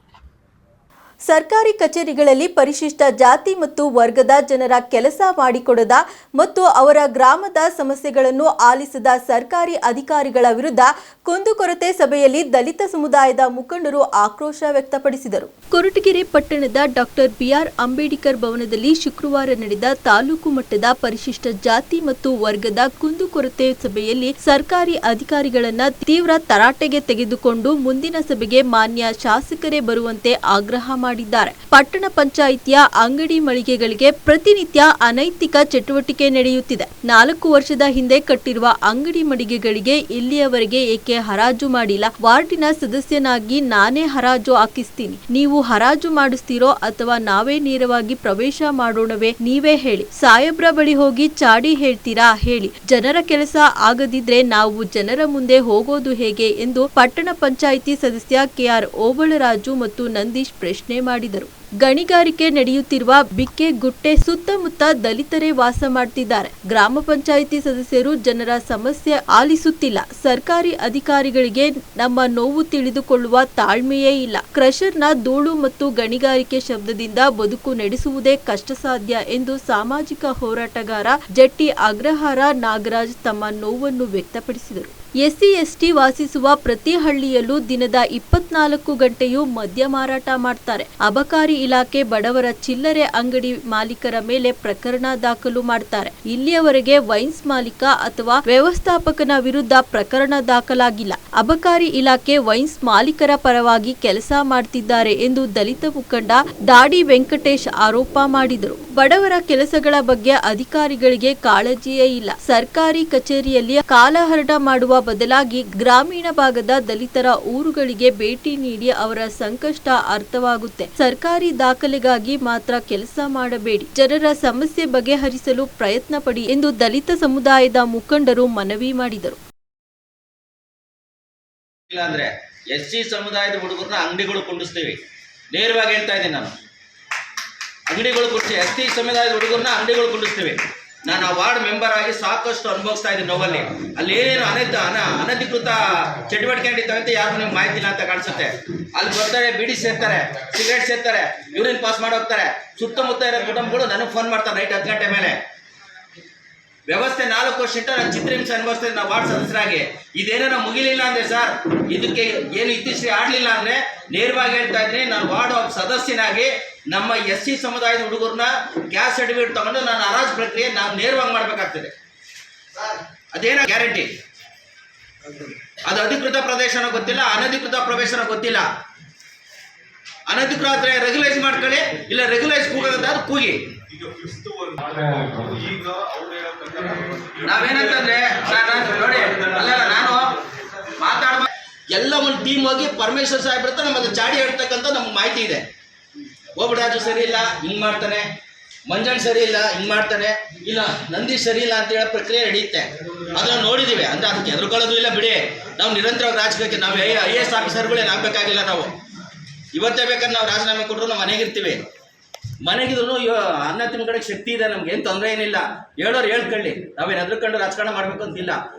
A: ಸರ್ಕಾರಿ ಕಚೇರಿಗಳಲ್ಲಿ ಪರಿಶಿಷ್ಟ ಜಾತಿ ಮತ್ತು ವರ್ಗದ ಜನರ ಕೆಲಸ ಮಾಡಿಕೊಡದ ಮತ್ತು ಅವರ ಗ್ರಾಮದ ಸಮಸ್ಯೆಗಳನ್ನು ಆಲಿಸದ ಸರ್ಕಾರಿ ಅಧಿಕಾರಿಗಳ ವಿರುದ್ಧ ಕುಂದುಕೊರತೆ ಸಭೆಯಲ್ಲಿ ದಲಿತ ಸಮುದಾಯದ ಮುಖಂಡರು ಆಕ್ರೋಶ ವ್ಯಕ್ತಪಡಿಸಿದರು. ಕೊರಟಗೆರೆ ಪಟ್ಟಣದ ಡಾಕ್ಟರ್ BR ಅಂಬೇಡ್ಕರ್ ಭವನದಲ್ಲಿ ಶುಕ್ರವಾರ ನಡೆದ ತಾಲೂಕು ಮಟ್ಟದ ಪರಿಶಿಷ್ಟ ಜಾತಿ ಮತ್ತು ವರ್ಗದ ಕುಂದುಕೊರತೆ ಸಭೆಯಲ್ಲಿ ಸರ್ಕಾರಿ ಅಧಿಕಾರಿಗಳನ್ನ ತೀವ್ರ ತರಾಟೆಗೆ ತೆಗೆದುಕೊಂಡು ಮುಂದಿನ ಸಭೆಗೆ ಮಾನ್ಯ ಶಾಸಕರೇ ಬರುವಂತೆ ಆಗ್ರಹ ಮಾಡಿದ್ದಾರೆ. ಪಟ್ಟಣ ಪಂಚಾಯಿತಿಯ ಅಂಗಡಿ ಮಳಿಗೆಗಳಿಗೆ ಪ್ರತಿನಿತ್ಯ ಅನೈತಿಕ ಚಟುವಟಿಕೆ ನಡೆಯುತ್ತಿದೆ. 4 ವರ್ಷದ ಹಿಂದೆ ಕಟ್ಟಿರುವ ಅಂಗಡಿ ಮಳಿಗೆಗಳಿಗೆ ಇಲ್ಲಿಯವರೆಗೆ ಏಕೆ ಹರಾಜು ಮಾಡಿಲ್ಲ? ವಾರ್ಡಿನ ಸದಸ್ಯನಾಗಿ ನಾನೇ ಹರಾಜು ಹಾಕಿಸ್ತೀನಿ, ನೀವು ಹರಾಜು ಮಾಡಿಸ್ತೀರೋ ಅಥವಾ ನಾವೇ ನೇರವಾಗಿ ಪ್ರವೇಶ ಮಾಡೋಣವೇ? ನೀವೇ ಹೇಳಿ. ಸಾಹೇಬ್ರ ಬಳಿ ಹೋಗಿ ಚಾಡಿ ಹೇಳ್ತೀರಾ? ಹೇಳಿ. ಜನರ ಕೆಲಸ ಆಗದಿದ್ರೆ ನಾವು ಜನರ ಮುಂದೆ ಹೋಗೋದು ಹೇಗೆ ಎಂದು ಪಟ್ಟಣ ಪಂಚಾಯಿತಿ ಸದಸ್ಯ KR ಓಬಳರಾಜು ಮತ್ತು ನಂದೀಶ್ ಪ್ರಶ್ನೆ ಮಾಡಿದರು. ಗಣಿಗಾರಿಕೆ ನಡೆಯುತ್ತಿರುವ ಬಿಕ್ಕೆಗುಟ್ಟೆ ಸುತ್ತಮುತ್ತ ದಲಿತರೇ ವಾಸ ಮಾಡ್ತಿದ್ದಾರೆ. ಗ್ರಾಮ ಪಂಚಾಯಿತಿ ಸದಸ್ಯರು ಜನರ ಸಮಸ್ಯೆ ಆಲಿಸುತ್ತಿಲ್ಲ. ಸರ್ಕಾರಿ ಅಧಿಕಾರಿಗಳಿಗೆ ನಮ್ಮ ನೋವು ತಿಳಿದುಕೊಳ್ಳುವ ತಾಳ್ಮೆಯೇ ಇಲ್ಲ. ಕ್ರಷರ್ನ ಧೂಳು ಮತ್ತು ಗಣಿಗಾರಿಕೆ ಶಬ್ದದಿಂದ ಬದುಕು ನಡೆಸುವುದೇ ಕಷ್ಟ ಸಾಧ್ಯ ಎಂದು ಸಾಮಾಜಿಕ ಹೋರಾಟಗಾರ ಜಟ್ಟಿ ಅಗ್ರಹಾರ ನಾಗರಾಜ್ ತಮ್ಮ ನೋವನ್ನು ವ್ಯಕ್ತಪಡಿಸಿದರು. SC ST ವಾಸಿಸುವ ಪ್ರತಿ ಹಳ್ಳಿಯಲ್ಲೂ ದಿನದ 24 ಗಂಟೆಯೂ ಮದ್ಯ ಮಾರಾಟ ಮಾಡ್ತಾರೆ. ಅಬಕಾರಿ ಇಲಾಖೆ ಬಡವರ ಚಿಲ್ಲರೆ ಅಂಗಡಿ ಮಾಲೀಕರ ಮೇಲೆ ಪ್ರಕರಣ ದಾಖಲು ಮಾಡ್ತಾರೆ. ಇಲ್ಲಿಯವರೆಗೆ ವೈನ್ಸ್ ಮಾಲೀಕ ಅಥವಾ ವ್ಯವಸ್ಥಾಪಕನ ವಿರುದ್ಧ ಪ್ರಕರಣ ದಾಖಲಾಗಿಲ್ಲ. ಅಬಕಾರಿ ಇಲಾಖೆ ವೈನ್ಸ್ ಮಾಲೀಕರ ಪರವಾಗಿ ಕೆಲಸ ಮಾಡ್ತಿದ್ದಾರೆ ಎಂದು ದಲಿತ ಮುಖಂಡ ದಾಡಿ ವೆಂಕಟೇಶ್ ಆರೋಪ ಮಾಡಿದರು. ಬಡವರ ಕೆಲಸಗಳ ಬಗ್ಗೆ ಅಧಿಕಾರಿಗಳಿಗೆ ಕಾಳಜಿಯೇ ಇಲ್ಲ. ಸರ್ಕಾರಿ ಕಚೇರಿಯಲ್ಲಿ ಕಾಲಹರಣ ಮಾಡುವ ಬದಲಾಗಿ ಗ್ರಾಮೀಣ ಭಾಗದ ದಲಿತರ ಊರುಗಳಿಗೆ ಭೇಟಿ ನೀಡಿ ಅವರ ಸಂಕಷ್ಟ ಅರ್ಥವಾಗುತ್ತೆ. ಸರ್ಕಾರಿ ದಾಖಲೆಗಾಗಿ ಮಾತ್ರ ಕೆಲಸ ಮಾಡಬೇಡಿ, ಜನರ ಸಮಸ್ಯೆ ಬಗೆಹರಿಸಲು ಪ್ರಯತ್ನ ಪಡಿ ಎಂದು ದಲಿತ ಸಮುದಾಯದ ಮುಖಂಡರು ಮನವಿ ಮಾಡಿದರು.
F: ಇಲ್ಲಾಂದ್ರೆ SC ಸಮುದಾಯದ ಹುಡುಗರನ್ನ ಅಂಗಡಿಗಳು ಕೊಂಡಿಸ್ತೀವಿ. ನೇರವಾಗಿ ಹೇಳ್ತಾ ಇದ್ದೀನಿ ನಾನು, ಅಂಗಡಿಗಳು ಕೊಡ್ತೀವಿ. ST ಸಮುದಾಯದ ಹುಡುಗರನ್ನ ಅಂಗಡಿಗಳು ಕೊಂಡಿಸ್ತೀವಿ. ನಾನು ಆ ವಾರ್ಡ್ ಮೆಂಬರ್ ಆಗಿ ಸಾಕಷ್ಟು ಅನುಭವಿಸ್ತಾ ಇದ್ದೀನಿ ನೋವಲ್ಲಿ. ಅಲ್ಲಿ ಏನೇನು ಅನಧಿಕೃತ ಚಟುವಟಿಕೆ ನಡೀತಾವೆ ಅಂತ ಯಾರು ನಿಮ್ಗೆ ಮಾಹಿತಿ ಇಲ್ಲ ಅಂತ ಕಾಣಿಸುತ್ತೆ. ಅಲ್ಲಿ ಬರ್ತಾರೆ, ಬೀಡಿ ಸೇರ್ತಾರೆ, ಸಿಗರೇಟ್ ಸೇರ್ತಾರೆ, ಯೂರಿನ್ ಪಾಸ್ ಮಾಡಿ ಹೋಗ್ತಾರೆ. ಸುತ್ತಮುತ್ತ ಇರೋ ಕುಟುಂಬಗಳು ನನಗೆ ಫೋನ್ ಮಾಡ್ತಾರೆ ನೈಟ್ 10 ಗಂಟೆ ಮೇಲೆ. ವ್ಯವಸ್ಥೆ 4 ವರ್ಷದಿಂದ ನಾನು ಚಿತ್ರಹಿಂಸೆ ಅನುಭವಿಸ್ತಾ ಇದ್ದೀನಿ ನಾವು ವಾರ್ಡ್ ಸದಸ್ಯರಾಗಿ. ಇದೇನೋ ಮುಗಿಲಿಲ್ಲ ಅಂದ್ರೆ ಸರ್, ಇದಕ್ಕೆ ಏನು ಇತಿಶ್ರೀ ಆಡಲಿಲ್ಲ ಅಂದ್ರೆ ನೇರವಾಗಿ ಹೇಳ್ತಾ ಇದ್ದೀನಿ, ನಾನು ವಾರ್ಡ್ ಸದಸ್ಯನಾಗಿ ನಮ್ಮ SC ಸಮುದಾಯದ ಹುಡುಗರನ್ನ ಗ್ಯಾಸ್ ಸರ್ಟಿಫಿಕೇಟ್ ತಗೊಂಡು ನಾನು ಹರಾಜು ಪ್ರಕ್ರಿಯೆ ನಾವು ನೇರವಾಗಿ ಮಾಡಬೇಕಾಗ್ತದೆ. ಅದೇನೋ ಗ್ಯಾರಂಟಿ. ಅದು ಅಧಿಕೃತ ಪ್ರದೇಶನೋ ಗೊತ್ತಿಲ್ಲ, ಅನಧಿಕೃತ ಪ್ರವೇಶನೋ ಗೊತ್ತಿಲ್ಲ. ಅನಧಿಕೃತ ಆದರೆ ರೆಗ್ಯುಲೈಸ್ ಮಾಡ್ಕೊಳ್ಳಿ, ಇಲ್ಲ ರೆಗ್ಯುಲೈಸ್ ಕೂಗೋದಾದ್ರೆ ಕೂಗಿ. ನಾವೇನಂತಂದ್ರೆ ನೋಡಿ, ಅಲ್ಲ ನಾನು ಮಾತಾಡ್ಬ ಎಲ್ಲ ಒಂದು ಟೀಮ್ ಹೋಗಿ ಪರಮೇಶ್ವರ್ ಸಾಹೇಬ್ರ ಹತ್ರ ನಮಗೆ ಚಾಡಿ ಹೇಳ್ತಕ್ಕಂಥ ನಮ್ಗೆ ಮಾಹಿತಿ ಇದೆ. ಓಬಳರಾಜು ಸರಿ ಇಲ್ಲ, ಹಿಂಗೆ ಮಾಡ್ತಾನೆ. ಮಂಜಣ್ಣ ಸರಿ ಇಲ್ಲ, ಹಿಂಗೆ ಮಾಡ್ತಾನೆ. ಇಲ್ಲ ನಂದೀಶ್ ಸರಿ ಇಲ್ಲ ಅಂತ ಹೇಳೋ ಪ್ರಕ್ರಿಯೆ ನಡೆಯುತ್ತೆ. ಅದನ್ನು ನೋಡಿದ್ದೀವಿ. ಅಂದರೆ ಅದಕ್ಕೆ ಎದುರುಕೊಳ್ಳೋದು ಇಲ್ಲ ಬಿಡಿ. ನಾವು ನಿರಂತರವಾಗಿ ರಾಜಕೀಯಕ್ಕೆ ನಾವು IAS ಆಫೀಸರ್ಗಳೇನು ಆಗಬೇಕಾಗಿಲ್ಲ. ನಾವು ಇವತ್ತೇ ಬೇಕಾದ್ರೆ ನಾವು ರಾಜೀನಾಮೆ ಕೊಟ್ಟರು ನಾವು ಮನೆಗಿರ್ತೀವಿ. ಮನೆಗಿದ್ರು ಅನ್ನ ತಿನ್ಕೊಳಕ್ಕೆ ಶಕ್ತಿ ಇದೆ, ನಮ್ಗೆ ಏನು ತೊಂದರೆ ಏನಿಲ್ಲ. ಹೇಳೋರು ಹೇಳ್ಕೊಳ್ಳಿ, ನಾವೇನು ಎದುರುಕೊಂಡು ರಾಜಕಾರಣ ಮಾಡಬೇಕು ಅಂತಿಲ್ಲ.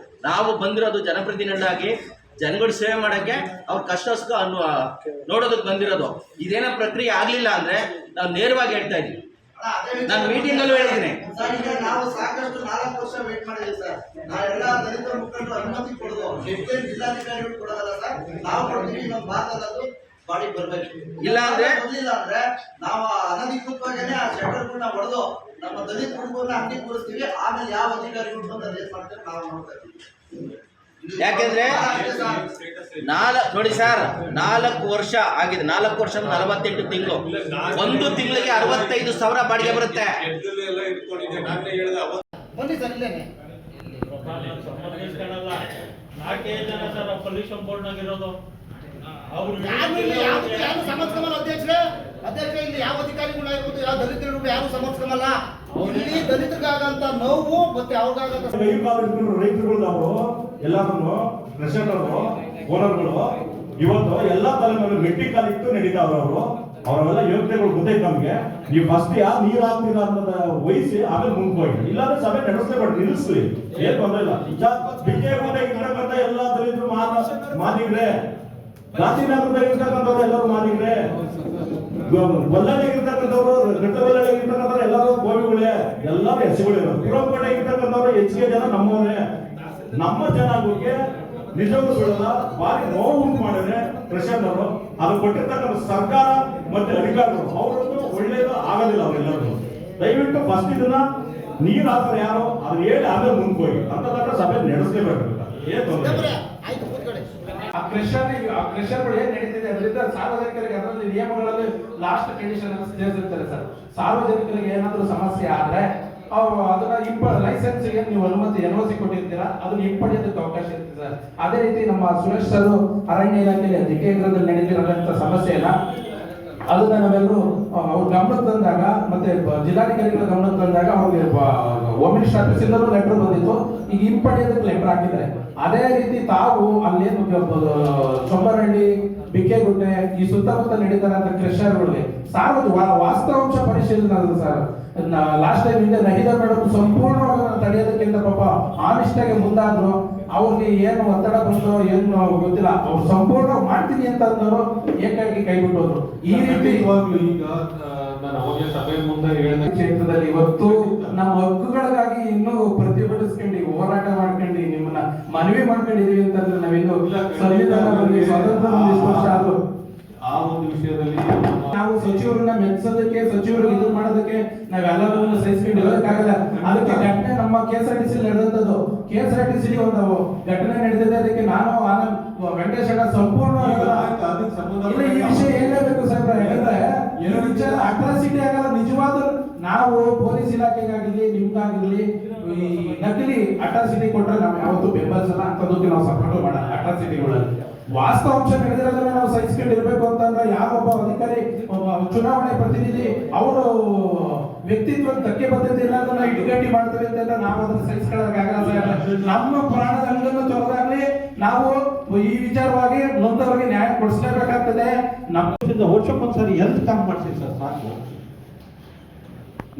F: ನಾವು ಬಂದಿರೋದು ಜನಪ್ರತಿನಿಧಿಯಾಗಿ ಜನಗಳು ಸೇವೆ ಮಾಡೋಕ್ಕೆ, ಅವ್ರ ಕಷ್ಟ ನೋಡೋದಕ್ಕೆ ಬಂದಿರೋದು. ಇದೇನೋ ಪ್ರಕ್ರಿಯೆ ಆಗಲಿಲ್ಲ ಅಂದರೆ ನಾವು ನೇರವಾಗಿ ಹೇಳ್ತಾ ಇದ್ದೀವಿ. ನಾನು ಮೀಟಿಂಗಲ್ಲೂ ಹೇಳಿದ್ದೀನಿ.
G: ನಾವು ಸಾಕಷ್ಟು 4 ವರ್ಷ ವೇಟ್ ಮಾಡಿದ್ದೀವಿ ಸರ್. ನಾವೆಲ್ಲ ದಲಿತರ ಮುಖಂಡರು ಅನುಮತಿ ಕೊಡೋದು ಜಿಲ್ಲಾಧಿಕಾರಿಗಳು ಕೊಡೋದಲ್ಲ ಸರ್, ನಾವು ಕೊಡ್ತೀವಿ. ನಮ್ಮ ಭಾಗದಲ್ಲದು ಬಾಡಿ ಬರ್ಬೇಕು.
F: ಇಲ್ಲ ಅಂದ್ರೆ
G: ಬರ್ಲಿಲ್ಲ ಅಂದ್ರೆ ನಾವು ಅನಧಿಕೃತವಾಗೇನೆ ಆ ಶೆಟರ್ಗಳನ್ನ ಹೊಡೆದು ನಮ್ಮ ದಲಿತ ಹುಡುಗರನ್ನ ಅಂಗಡಿ ಕೂರಿಸ್ತೀವಿ. ಆಮೇಲೆ ಯಾವ ಅಧಿಕಾರಿಗಳು ಬಂದು ಅದೇನ್ ಮಾಡ್ತಾರೆ ನಾವು ನೋಡ್ತಾ ಇದ್ದೀವಿ.
F: ಯಾಕೆಂದ್ರೆ ನೋಡಿ ಸರ್, 4 ವರ್ಷ ಆಗಿದೆ. 4 ವರ್ಷ 48 ತಿಂಗಳು. 1 ತಿಂಗಳಿಗೆ 65,000 ಬಾಡಿಗೆ ಬರುತ್ತೆ.
G: ಬನ್ನಿ ಸರ್ ಇಲ್ಲೇನೆ.
H: ಪೊಲ್ಯೂಷನ್ ಬೋರ್ಡ್ ಇರೋದು
G: ಯಾರು ಸಮರ್ಸ್ಕಮಲ್ಲ ಅಧ್ಯಕ್ಷರೇ. ಅಧ್ಯಕ್ಷ ಇಲ್ಲಿ ಯಾವ ಅಧಿಕಾರಿಗಳು ಇರ್ಬೋದು, ಯಾವ ದಲಿತರು ಯಾರು ಸಮರ್ಸ್ಕಮಲ್ಲ. ಇಲ್ಲಿ ದಲಿತರಿಗಾಗಂತ ನೋವು ಮತ್ತೆ ಅವ್ರಿಗಾಗಂತ
I: ರೈತರುಗಳು ಎಲ್ಲರೂ ಪ್ರೆಸಿಡೆಂಟ್ ಓನರ್ಗಳು ಇವತ್ತು ಎಲ್ಲಾ ತಲೆಮಾರು ಮೆಟ್ಟಿ ಕಾಲಿಟ್ಟು ನಡೀತಾವ್ರ ಅವರೆಲ್ಲ ಯೋಗ್ಯತೆಗಳು ಗೊತ್ತೈತೆ ನಮ್ಗೆ. ನೀವು ಫಸ್ಟ್ ಯಾರು ನೀರ್ ಹಾಕ್ತೀರಾ ಅನ್ನೋದ ವಹಿಸಿ ಆಮೇಲೆ ಮುಂದೆ ಹೋಗಿ, ಇಲ್ಲಾಂದ್ರೆ ಸಭೆ ನಡೆಸಲೇಬೇಡ್ರಿ, ನಿಲ್ಲಿಸ್ರಿ, ಏನ್ ತೊಂದ್ರೆ ಇಲ್ಲ. ಇರ್ತಕ್ಕಂಥ ಎಲ್ಲಾ ದಲಿತರು ಮಾದಿಗ್ರೆ, ಗಾಂಧಿನಗರದಾಗ ಇರ್ತಕ್ಕಂಥವ್ರು ಎಲ್ಲರೂ ಮಾದಿಗ್ರೆ, ಬಳ್ಳಾರಿಯಾಗಿರ್ತಕ್ಕಂಥವ್ರು, ಗಟ್ಟಬಳ್ಳಾರಿಯಾಗಿರ್ತಕ್ಕಂಥವ್ರು ಎಲ್ಲರೂ ಗೋವಿಗಳೇ, ಎಲ್ಲರೂ ಎಸಿಗಳಿರೋದು. ಪುರಕೋಟೆ ಇರ್ತಕ್ಕಂಥವ್ರು ಹೆಚ್ಚಿಗೆ ಜನ ನಮ್ಮವರೇ. ನಮ್ಮ ಜನಾಂಗಕ್ಕೆ ನಿಜವೂ ಸುಳ್ಳಲ್ಲ, ಭಾರಿ ನೋವು ಉಂಟು ಮಾಡಿದ್ರೆ ಪ್ರಶಾಂತ್ ಅದು ಕೊಟ್ಟಿರ್ತಕ್ಕಂಥ ಸರ್ಕಾರ ಮತ್ತೆ ಅಧಿಕಾರಿಗಳು ಅವರದ್ದು ಒಳ್ಳೇದು ಆಗೋದಿಲ್ಲ. ಅವರೆಲ್ಲರೂ ದಯವಿಟ್ಟು ಫಸ್ಟ್ ಇದನ್ನ ನೀರು ಹಾಕ್ತಾರೆ ಯಾರು ಅದನ್ನ ಹೇಳಿ ಆಮೇಲೆ ಮುಂದೆ ಹೋಗಿ ಅಂತ ಸಭೆ ನಡೆಸಲೇಬೇಕು. ಏನ್ ತೊಂದರೆ
C: ಆ ಕ್ರೆಷರ್ಗಳು ಏನ್ ನಡೀತಿದೆ ಅದರಿಂದ ಸಾರ್ವಜನಿಕರಿಗೆ ಅದರಲ್ಲಿ ನಿಯಮಗಳಲ್ಲಿ ಲಾಸ್ಟ್ ಕಂಡೀಷನ್ ಸೇರಿಸಿರ್ತಾರೆ ಸರ್. ಸಾರ್ವಜನಿಕರಿಗೆ ಏನಾದರೂ ಸಮಸ್ಯೆ ಆದ್ರೆ ಅವರು ಅದನ್ನ ಲೈಸೆನ್ಸ್ಗೆ ನೀವು ಅನುಮತಿ NOC ಕೊಟ್ಟಿರ್ತೀರಾ, ಅದನ್ನ ಹಿಂಪಡೆಯೋದಕ್ಕೆ ಅವಕಾಶ ಇರುತ್ತೆ ಸರ್. ಅದೇ ರೀತಿ ನಮ್ಮ ಸುರೇಶ್ ಸರ್ ಅರಣ್ಯ ಇಲಾಖೆಯಲ್ಲಿ ಜಿಕೇಂದ್ರದಲ್ಲಿ ನಡೀತಿರೋಂಥ ಸಮಸ್ಯೆ ಇಲ್ಲ, ಅದನ್ನ ನಾವೆಲ್ಲರೂ ಅವ್ರ ಗಮನಕ್ಕೆ ತಂದಾಗ ಮತ್ತೆ ಜಿಲ್ಲಾಧಿಕಾರಿಗಳ ಗಮನಕ್ಕೆ ತಂದಾಗ ಅವ್ರಿಗೆ ಹೋಮ್ ಮಿನಿಸ್ಟರ್ ಆಫೀಸಿಂದಲೂ ಲೆಟರ್ ಬಂದಿತ್ತು. ಈಗ ಹಿಂಪಡೆಯೋದಕ್ಕೆ ಲೆಟರ್ ಹಾಕಿದ್ದಾರೆ. ಅದೇ ರೀತಿ ತಾವು ಅಲ್ಲೇನು ಚೊಂಬರಹಳ್ಳಿ, ಬಿಕ್ಕೆಗುಡ್ಡೆ ಈ ಸುತ್ತಮುತ್ತ ನಡೀತಾರಂತ ಕ್ರೆಷರ್ಗಳಿಗೆ ವಾಸ್ತವಾಂಶ ಪರಿಶೀಲನೆ ಆಗಿದೆ ಸರ್. ಲಾಸ್ಟ್ ಟೈಮ್ ಹಿಂದೆ ನಹಿದ ಮೇಡಮ್ ಸಂಪೂರ್ಣವಾಗಿ ತಡೆಯೋದಕ್ಕಿಂತ ಪಾಪ ಆನಿಷ್ಟಾಗೆ ಮುಂದಾದ್ರು. ಅವ್ರಿಗೆ ಏನು ಒತ್ತಡ ಬಂತು ಏನು ಗೊತ್ತಿಲ್ಲ, ಅವ್ರು ಸಂಪೂರ್ಣ ಮಾಡ್ತೀನಿ ಅಂತ ಅಂದವರು ಏಕಾಗಿ ಕೈಬಿಟ್ಟು ಹೋದ್ರು. ಈ ರೀತಿ
H: ಈಗ ನಾನು ಅವಾಗ ಸಭೆ ಮುಂದೆ ಹೇಳಿದ
C: ಕ್ಷೇತ್ರದಲ್ಲಿ ಇವತ್ತು ನಮ್ಮ ಹಕ್ಕುಗಳಿಗಾಗಿ ಇನ್ನೂ ಪ್ರತಿಭಟಿಸ್ಕೊಂಡು ಹೋರಾಟ ಮಾಡ್ಕೊಂಡು ನಿಮ್ಮನ್ನ ಮನವಿ ಮಾಡ್ಕೊಂಡಿದೀವಿ ಅಂತಂದ್ರೆ ನಾವಿನ್ನು ಸಂವಿಧಾನದಲ್ಲಿ ಸ್ವಾತಂತ್ರ್ಯ ವರ್ಷ ಆದ್ರು.
H: ಆ ಒಂದು ವಿಷಯದಲ್ಲಿ
C: ನಾವು ಸಚಿವರನ್ನ ಮೆಚ್ಚೋದಕ್ಕೆ, ಸಚಿವರು ಇದು ಮಾಡೋದಕ್ಕೆ ನಾವೆಲ್ಲರನ್ನು ಸಹಿಸ್ಕೊಂಡು ಇರೋದಕ್ಕಾಗಲ್ಲ. ಅದಕ್ಕೆ ಘಟನೆ ನಮ್ಮ KSRTC ನಡೆದಂತದ್ದು. KSRTC ಒಂದು ಘಟನೆ ನಡೆದಿದೆ. ಅದಕ್ಕೆ ನಾನು ವೆಂಕಟೇಶ್ ಅಣ್ಣ ಸಂಪೂರ್ಣ ಈ ವಿಷಯ ಹೇಳಬೇಕು ಸರ್. ಯಾಕಂದ್ರೆ ಏನು ವಿಚಾರ ಅಟ್ರಾಸಿಟಿ ಆಗಲ್ಲ. ನಿಜವಾದ ನಾವು ಪೊಲೀಸ್ ಇಲಾಖೆಗಾಗಿರ್ಲಿ ನಿಮ್ಗಾಗಿರ್ಲಿ ಈ ನಕಲಿ ಅಟ್ರಾಸಿಟಿ ಕೊಟ್ರೆ ನಾವು ಯಾವತ್ತೂ ಬೆಂಬಲಿಸಲ್ಲ. ಅಂತದಕ್ಕೆ ನಾವು ಸಪೋರ್ಟ್ ಮಾಡಲ್ಲ. ಅಟ್ರಾಸಿಟಿಗಳಲ್ಲಿ ವಾಸ್ತವಾಂಶ ನಡೆದಿರೋದನ್ನ ನಾವು ಸಹಿಸ್ಕೊಂಡಿರ್ಬೇಕು ಅಂತಂದ್ರೆ ಯಾವೊಬ್ಬ ಅಧಿಕಾರಿ, ಒಬ್ಬ ಚುನಾವಣೆ ಪ್ರತಿನಿಧಿ ಅವರು ವ್ಯಕ್ತಿತ್ವ ಧಕ್ಕೆ ಬದ್ಧತೆ ಇರೋದನ್ನ ಇಡುಗಟ್ಟಿ ಮಾಡ್ತಾರೆ ಅಂತಂದ್ರೆ ನಾವು ಅದನ್ನ ಸಹಿಸ್ಕೊಳ್ಳೋಕ್ಕಾಗಲ್ಲ. ನಮ್ಮ ಪ್ರಾಣದ ಅಂಗನ್ನು ತೊರೆದಾಗ್ಲಿ ನಾವು ಈ ವಿಚಾರವಾಗಿ ನೊಂದವರಿಗೆ ನ್ಯಾಯ ಕೊಡಿಸಲೇಬೇಕಾಗ್ತದೆ.
I: ನಮ್ಮ ವರ್ಷಕ್ಕೊಂದ್ಸರಿ ಹೆಲ್ತ್ ಕ್ಯಾಂಪ್ ಮಾಡ್ತೀವಿ ಸರ್, ಸಾಕು.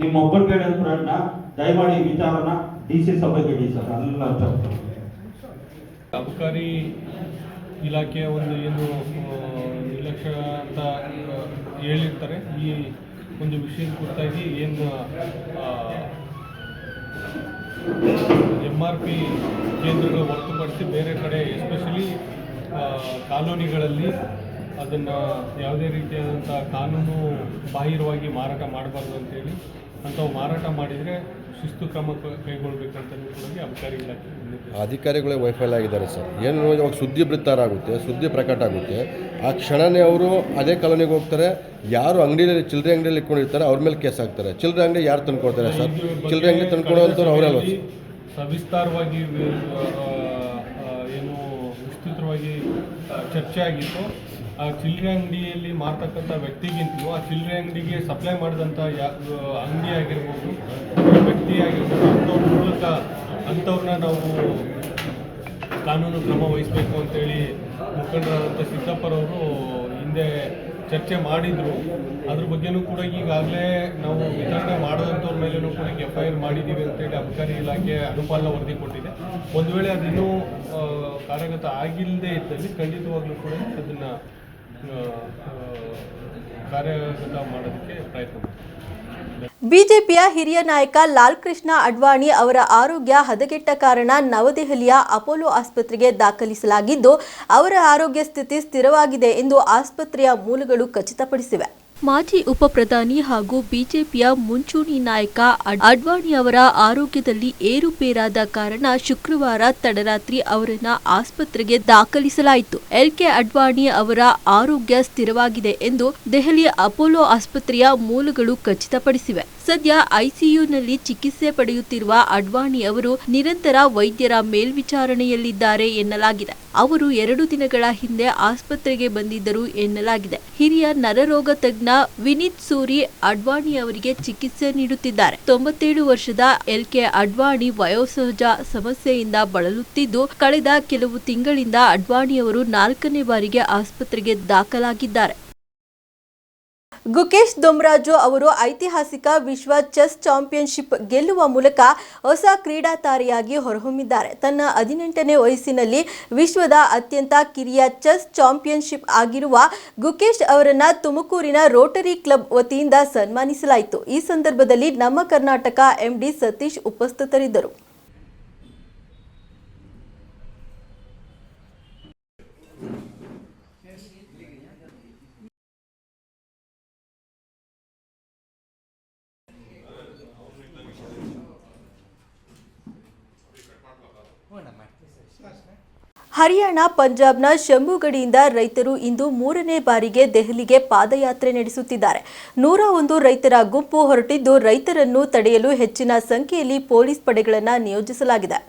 I: ನಿಮ್ಮ ಒಬ್ಬರಿಗೆ ಹೇಳಿದ್ರನ್ನ ದಯಮಾಡಿ ವಿಚಾರನ DC ಸಭೆಗೆ ಇಡಿ ಸರ್. ಎಲ್ಲ
H: ಅಬಕಾರಿ ಇಲಾಖೆಯ ಒಂದು ಏನು ನಿರ್ಲಕ್ಷ್ಯ ಅಂತ ಹೇಳಿರ್ತಾರೆ. ಈ ಒಂದು ವಿಷಯದ ಕುರಿತಾಗಿ ಏನು MRP ಕೇಂದ್ರಗಳು ಹೊರತುಪಡಿಸಿ ಬೇರೆ ಕಡೆ ಎಸ್ಪೆಷಲಿ ಕಾಲೋನಿಗಳಲ್ಲಿ ಅದನ್ನು ಯಾವುದೇ ರೀತಿಯಾದಂಥ ಕಾನೂನು ಬಾಹಿರವಾಗಿ ಮಾರಾಟ ಮಾಡಬಾರ್ದು ಅಂತೇಳಿ, ಅಂಥವು ಮಾರಾಟ ಮಾಡಿದರೆ ಶಿಸ್ತು ಕ್ರಮ ಕೈಗೊಳ್ಳಬೇಕಂತಲೂ ಕೂಡ ಅಬಕಾರಿ ಇಲಾಖೆ
J: ಅಧಿಕಾರಿಗಳೇ ವೈಫಲ್ಯ ಆಗಿದ್ದಾರೆ ಸರ್. ಏನು ಇವಾಗ ಸುದ್ದಿ ಬಿತ್ತರ ಆಗುತ್ತೆ, ಸುದ್ದಿ ಪ್ರಕಟ ಆಗುತ್ತೆ, ಆ ಕ್ಷಣನೇ ಅವರು ಅದೇ ಕಾಲೋನಿಗೆ ಹೋಗ್ತಾರೆ. ಯಾರು ಅಂಗಡಿಯಲ್ಲಿ ಚಿಲ್ಲರೆ ಅಂಗಡಿಯಲ್ಲಿ ಇಟ್ಕೊಂಡಿರ್ತಾರೆ ಅವ್ರ ಮೇಲೆ ಕೇಸ್ ಹಾಕ್ತಾರೆ. ಚಿಲ್ಲರೆ ಅಂಗಡಿ ಯಾರು ತಂದ್ಕೊಡ್ತಾರೆ ಸರ್? ಚಿಲ್ಲರೆ ಅಂಗಡಿ ತಂದ್ಕೊಡೋಂಥವ್ರು ಅವರಲ್ವ?
H: ಸವಿಸ್ತಾರವಾಗಿ ಏನು ವಿಸ್ತೃತವಾಗಿ ಚರ್ಚೆ ಆಗಿತ್ತು. ಆ ಚಿಲ್ಲರೆ ಅಂಗಡಿಯಲ್ಲಿ ಮಾರ್ತಕ್ಕಂಥ ವ್ಯಕ್ತಿಗಿಂತಲೂ ಆ ಚಿಲ್ಲರೆ ಅಂಗಡಿಗೆ ಸಪ್ಲೈ ಮಾಡಿದಂಥ ಅಂಗಡಿ ಆಗಿರ್ಬೋದು, ವ್ಯಕ್ತಿ ಆಗಿರ್ಬೋದು, ಅಂಥವ್ರ ಮೂಲಕ ಅಂಥವ್ರನ್ನ ನಾವು ಕಾನೂನು ಕ್ರಮ ವಹಿಸಬೇಕು ಅಂತೇಳಿ ಮುಖಂಡರಾದಂಥ ಸಿದ್ದಪ್ಪರವರು ಹಿಂದೆ ಚರ್ಚೆ ಮಾಡಿದರು. ಅದ್ರ ಬಗ್ಗೆನೂ ಕೂಡ ಈಗಾಗಲೇ ನಾವು ವಿತರಣೆ ಮಾಡೋದಂಥವ್ರ ಮೇಲೂ ಕೂಡ FIR ಮಾಡಿದ್ದೀವಿ ಅಂತೇಳಿ ಅಬಕಾರಿ ಇಲಾಖೆ ಅನುಪಾಲನಾ ವರದಿ ಕೊಟ್ಟಿದೆ. ಒಂದು ವೇಳೆ ಅದಿನ್ನೂ ಕಾರ್ಯಗತ ಆಗಿಲ್ಲದೆ ಇದ್ದಲ್ಲಿ ಖಂಡಿತವಾಗ್ಲೂ ಕೂಡ ಅದನ್ನು ಕಾರ್ಯಗತ ಮಾಡೋದಕ್ಕೆ ಪ್ರಯತ್ನ ಮಾಡ್ತೀವಿ.
A: ಬಿಜೆಪಿಯ ಹಿರಿಯ ನಾಯಕ ಲಾಲ್ ಕೃಷ್ಣ ಅಡ್ವಾಣಿ ಅವರ ಆರೋಗ್ಯ ಹದಗೆಟ್ಟ ಕಾರಣ ನವದೆಹಲಿಯ ಅಪೋಲೋ ಆಸ್ಪತ್ರೆಗೆ ದಾಖಲಿಸಲಾಗಿದ್ದು, ಅವರ ಆರೋಗ್ಯ ಸ್ಥಿತಿ ಸ್ಥಿರವಾಗಿದೆ ಎಂದು ಆಸ್ಪತ್ರೆಯ ಮೂಲಗಳು ಖಚಿತಪಡಿಸಿವೆ. ಮಾಜಿ ಉಪ ಪ್ರಧಾನಿ ಹಾಗೂ ಬಿಜೆಪಿಯ ಮುಂಚೂಣಿ ನಾಯಕ ಅಡ್ವಾಣಿ ಅವರ ಆರೋಗ್ಯದಲ್ಲಿ ಏರುಪೇರಾದ ಕಾರಣ ಶುಕ್ರವಾರ ತಡರಾತ್ರಿ ಅವರನ್ನ ಆಸ್ಪತ್ರೆಗೆ ದಾಖಲಿಸಲಾಯಿತು. ಎಲ್ಕೆ ಅಡ್ವಾಣಿ ಅವರ ಆರೋಗ್ಯ ಸ್ಥಿರವಾಗಿದೆ ಎಂದು ದೆಹಲಿಯ ಅಪೋಲೋ ಆಸ್ಪತ್ರೆಯ ಮೂಲಗಳು ಖಚಿತಪಡಿಸಿವೆ. ಸದ್ಯ ಐಸಿಯುನಲ್ಲಿ ಚಿಕಿತ್ಸೆ ಪಡೆಯುತ್ತಿರುವ ಅಡ್ವಾಣಿ ಅವರು ನಿರಂತರ ವೈದ್ಯರ ಮೇಲ್ವಿಚಾರಣೆಯಲ್ಲಿದ್ದಾರೆ ಎನ್ನಲಾಗಿದೆ. ಅವರು 2 ದಿನಗಳ ಹಿಂದೆ ಆಸ್ಪತ್ರೆಗೆ ಬಂದಿದ್ದರು ಎನ್ನಲಾಗಿದೆ. ಹಿರಿಯ ನರರೋಗ ತಜ್ಞ ವಿನೀತ್ ಸೂರಿ ಅಡ್ವಾಣಿ ಅವರಿಗೆ ಚಿಕಿತ್ಸೆ ನೀಡುತ್ತಿದ್ದಾರೆ. 97 ವರ್ಷದ ಎಲ್ಕೆ ಅಡ್ವಾಣಿ ವಯೋಸಹಜ ಸಮಸ್ಯೆಯಿಂದ ಬಳಲುತ್ತಿದ್ದು, ಕಳೆದ ಕೆಲವು ತಿಂಗಳಿಂದ ಅಡ್ವಾಣಿ ಅವರು 4ನೇ ಬಾರಿಗೆ ಆಸ್ಪತ್ರೆಗೆ ದಾಖಲಾಗಿದ್ದಾರೆ. ಗುಕೇಶ್ ದೊಮ್ರಾಜು ಅವರು ಐತಿಹಾಸಿಕ ವಿಶ್ವ ಚೆಸ್ ಚಾಂಪಿಯನ್ಶಿಪ್ ಗೆಲ್ಲುವ ಮೂಲಕ ಹೊಸ ಕ್ರೀಡಾ ತಾರೆಯಾಗಿ ಹೊರಹೊಮ್ಮಿದ್ದಾರೆ. ತನ್ನ 18ನೇ ವಯಸ್ಸಿನಲ್ಲಿ ವಿಶ್ವದ ಅತ್ಯಂತ ಕಿರಿಯ ಚೆಸ್ ಚಾಂಪಿಯನ್ಶಿಪ್ ಆಗಿರುವ ಗುಕೇಶ್ ಅವರನ್ನ ತುಮಕೂರಿನ ರೋಟರಿ ಕ್ಲಬ್ ವತಿಯಿಂದ ಸನ್ಮಾನಿಸಲಾಯಿತು. ಈ ಸಂದರ್ಭದಲ್ಲಿ ನಮ್ಮ ಕರ್ನಾಟಕ ಎಂಡಿ ಸತೀಶ್ ಉಪಸ್ಥಿತರಿದ್ದರು. ಹರಿಯಾಣ, ಪಂಜಾಬ್ನ ಶಂಭುಗಢಿಯಿಂದ ರೈತರು ಇಂದು 3ನೇ ಬಾರಿಗೆ ದೆಹಲಿಗೆ ಪಾದಯಾತ್ರೆ ನಡೆಸುತ್ತಿದ್ದಾರೆ. 101 ರೈತರ ಗುಂಪು ಹೊರಟಿದ್ದು, ರೈತರನ್ನು ತಡೆಯಲು ಹೆಚ್ಚಿನ ಸಂಖ್ಯೆಯಲ್ಲಿ ಪೊಲೀಸ್ ಪಡೆಗಳನ್ನು ನಿಯೋಜಿಸಲಾಗಿದೆ.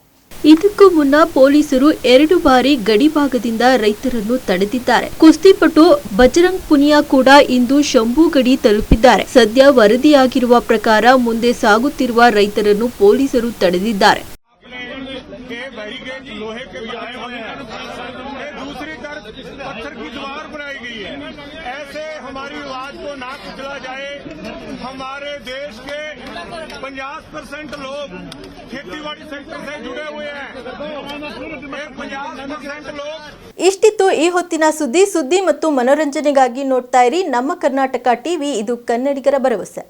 A: ಇದಕ್ಕೂ ಮುನ್ನ ಪೊಲೀಸರು 2 ಬಾರಿ ಗಡಿಭಾಗದಿಂದ ರೈತರನ್ನು ತಡೆದಿದ್ದಾರೆ. ಕುಸ್ತಿಪಟು ಬಜರಂಗ್ ಪುನಿಯಾ ಕೂಡ ಇಂದು ಶಂಭುಗಢಿ ತಲುಪಿದ್ದಾರೆ. ಸದ್ಯ ವರದಿಯಾಗಿರುವ ಪ್ರಕಾರ ಮುಂದೆ ಸಾಗುತ್ತಿರುವ ರೈತರನ್ನು ಪೊಲೀಸರು ತಡೆದಿದ್ದಾರೆ.
H: लोहे के बनाए हुए हैं, दूसरी तरफ पत्थर की दीवार बनाई गई है. ऐसे हमारी आवाज को ना कुचला जाए. हमारे देश के 50% लोग खेतीबाड़ी सेक्टर से जुड़े हुए हैं. 50% लोग.
A: ಇಷ್ಟಿತ್ತು ಈ ಹೊತ್ತಿನ ಸುದ್ದಿ ಮತ್ತು ಮನೋರಂಜನೆಗಾಗಿ ನೋಡ್ತಾ ಇರಿ ನಮ್ಮ ಕರ್ನಾಟಕ ಟಿವಿ. ಇದು ಕನ್ನಡಿಗರ ಭರವಸೆ.